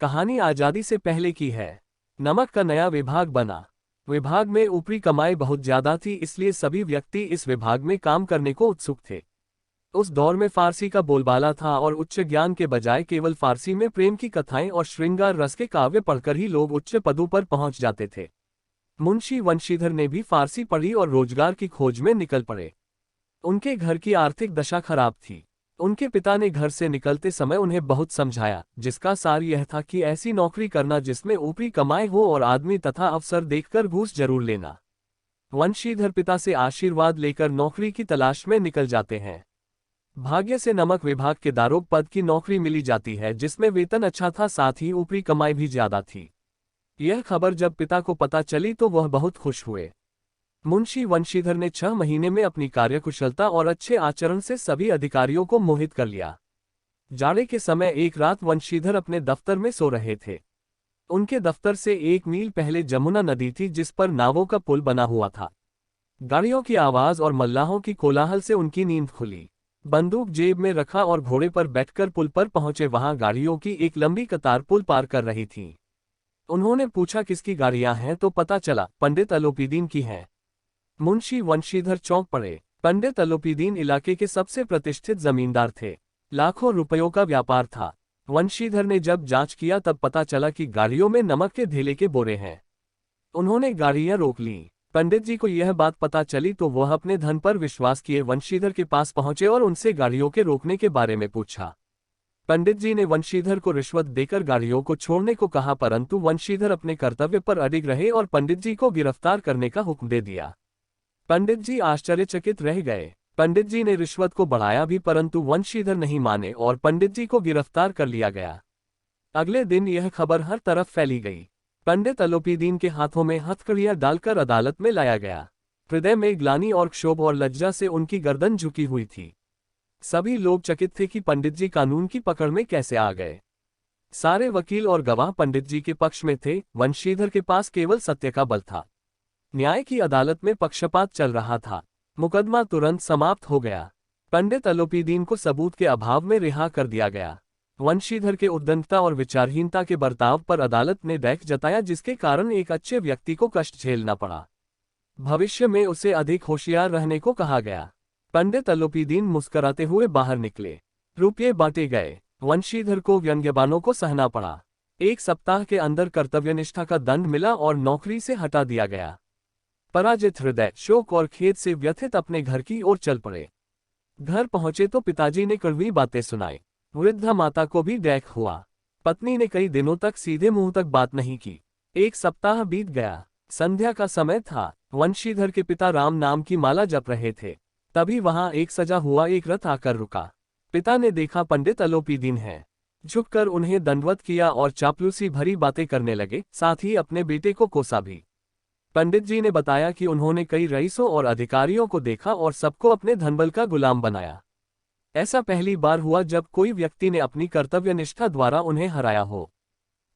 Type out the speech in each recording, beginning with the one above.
कहानी आजादी से पहले की है। नमक का नया विभाग बना। विभाग में ऊपरी कमाई बहुत ज्यादा थी, इसलिए सभी व्यक्ति इस विभाग में काम करने को उत्सुक थे। उस दौर में फारसी का बोलबाला था और उच्च ज्ञान के बजाय केवल फारसी में प्रेम की कथाएं और श्रृंगार रस के काव्य पढ़कर ही लोग उच्च पदों पर पहुंच जाते थे। मुंशी वंशीधर ने भी फारसी पढ़ी और रोजगार की खोज में निकल पड़े। उनके घर की आर्थिक दशा खराब थी। उनके पिता ने घर से निकलते समय उन्हें बहुत समझाया, जिसका सार यह था कि ऐसी नौकरी करना जिसमें ऊपरी कमाई हो और आदमी तथा अवसर देखकर घूस जरूर लेना। वंशीधर पिता से आशीर्वाद लेकर नौकरी की तलाश में निकल जाते हैं। भाग्य से नमक विभाग के दारोग पद की नौकरी मिली जाती है, जिसमें वेतन अच्छा था, साथ ही ऊपरी कमाई भी ज्यादा थी। यह खबर जब पिता को पता चली तो वह बहुत खुश हुए। मुंशी वंशीधर ने 6 महीने में अपनी कार्यकुशलता और अच्छे आचरण से सभी अधिकारियों को मोहित कर लिया। जाड़े के समय एक रात वंशीधर अपने दफ्तर में सो रहे थे। उनके दफ्तर से 1 मील पहले जमुना नदी थी, जिस पर नावों का पुल बना हुआ था। गाड़ियों की आवाज और मल्लाहों की कोलाहल से उनकी नींद खुली। बंदूक जेब में रखा और घोड़े पर बैठकर पुल पर पहुंचे। वहां गाड़ियों की एक लंबी कतार पुल पार कर रही थी। उन्होंने पूछा, किसकी गाड़ियां हैं? तो पता चला पंडित अलोपीदीन की हैं। मुंशी वंशीधर चौंक पड़े। पंडित अलोपीदीन इलाके के सबसे प्रतिष्ठित जमींदार थे। लाखों रुपयों का व्यापार था। वंशीधर ने जब जांच किया तब पता चला कि गाड़ियों में नमक के धेले के बोरे हैं। उन्होंने गाड़ियां रोक लीं। पंडित जी को यह बात पता चली तो वह अपने धन पर विश्वास किए वंशीधर के पास पहुंचे और उनसे गाड़ियों के रोकने के बारे में पूछा। पंडित जी ने वंशीधर को रिश्वत देकर गाड़ियों को छोड़ने को कहा, परंतु वंशीधर अपने कर्तव्य पर अडिग रहे और पंडित जी को गिरफ्तार करने का हुक्म दे दिया। पंडित जी आश्चर्यचकित रह गए। पंडित जी ने रिश्वत को बढ़ाया भी, परंतु वंशीधर नहीं माने और पंडित जी को गिरफ्तार कर लिया गया। अगले दिन यह खबर हर तरफ फैली गई। पंडित अलोपीदीन के हाथों में हथकड़ियां डालकर अदालत में लाया गया। हृदय में ग्लानि और क्षोभ और लज्जा से उनकी गर्दन झुकी हुई थी। सभी लोग चकित थे कि पंडित जी कानून की पकड़ में कैसे आ गए। सारे वकील और गवाह पंडित जी के पक्ष में थे। वंशीधर के पास केवल सत्य का बल था। न्याय की अदालत में पक्षपात चल रहा था। मुकदमा तुरंत समाप्त हो गया। पंडित अलोपीदीन को सबूत के अभाव में रिहा कर दिया गया। वंशीधर के उद्दंडता और विचारहीनता के बर्ताव पर अदालत ने दुख जताया, जिसके कारण एक अच्छे व्यक्ति को कष्ट झेलना पड़ा। भविष्य में उसे अधिक होशियार रहने को कहा गया। पंडित अलोपीदीन मुस्कुराते हुए बाहर निकले। रुपये बांटे गए। वंशीधर को व्यंग्यबानों को सहना पड़ा। 1 सप्ताह के अंदर कर्तव्यनिष्ठा का दंड मिला और नौकरी से हटा दिया गया। पराजित हृदय, शोक और खेद से व्यथित अपने घर की ओर चल पड़े। घर पहुंचे तो पिताजी ने कड़वी बातें सुनाई। वृद्धा माता को भी दुख हुआ। पत्नी ने कई दिनों तक सीधे मुंह तक बात नहीं की। 1 सप्ताह बीत गया। संध्या का समय था। वंशीधर के पिता राम नाम की माला जप रहे थे। तभी वहां एक सजा हुआ एक रथ आकर रुका। पिता ने देखा पंडित अलोपीदीन है। झुककर उन्हें दंडवत किया और चापलूसी भरी बातें करने लगे, साथ ही अपने बेटे को कोसा भी। पंडित जी ने बताया कि उन्होंने कई रईसों और अधिकारियों को देखा और सबको अपने धनबल का गुलाम बनाया। ऐसा पहली बार हुआ जब कोई व्यक्ति ने अपनी कर्तव्यनिष्ठा द्वारा उन्हें हराया हो।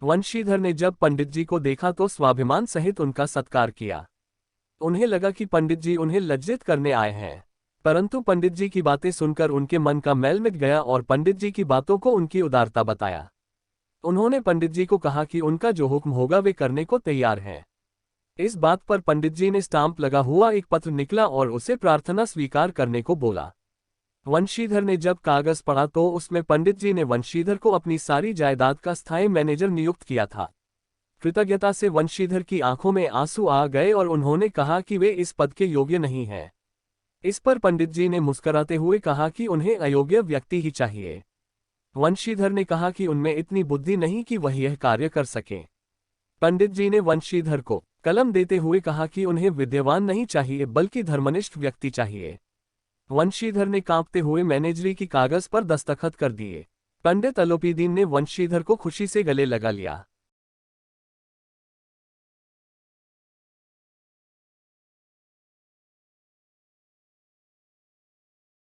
वंशीधर ने जब पंडित जी को देखा तो स्वाभिमान सहित उनका सत्कार किया। उन्हें लगा कि पंडित जी उन्हें लज्जित करने आए हैं, परंतु पंडित जी की बातें सुनकर उनके मन का मैल मिट गया और पंडित जी की बातों को उनकी उदारता बताया। उन्होंने पंडित जी को कहा कि उनका जो हुक्म होगा वे करने को तैयार हैं। इस बात पर पंडित जी ने स्टाम्प लगा हुआ एक पत्र निकला और उसे प्रार्थना स्वीकार करने को बोला। वंशीधर ने जब कागज पढ़ा तो उसमें पंडित जी ने वंशीधर को अपनी सारी जायदाद का स्थायी मैनेजर नियुक्त किया था। कृतज्ञता से वंशीधर की आंखों में आंसू आ गए और उन्होंने कहा कि वे इस पद के योग्य नहीं हैं। इस पर पंडित जी ने मुस्कुराते हुए कहा कि उन्हें अयोग्य व्यक्ति ही चाहिए। वंशीधर ने कहा कि उनमें इतनी बुद्धि नहीं कि वह यह कार्य कर सकें। पंडित जी ने वंशीधर को कलम देते हुए कहा कि उन्हें विद्यावान नहीं चाहिए बल्कि धर्मनिष्ठ व्यक्ति चाहिए। वंशीधर ने कांपते हुए मैनेजरी की कागज पर दस्तखत कर दिए। पंडित अलोपीदीन ने वंशीधर को खुशी से गले लगा लिया।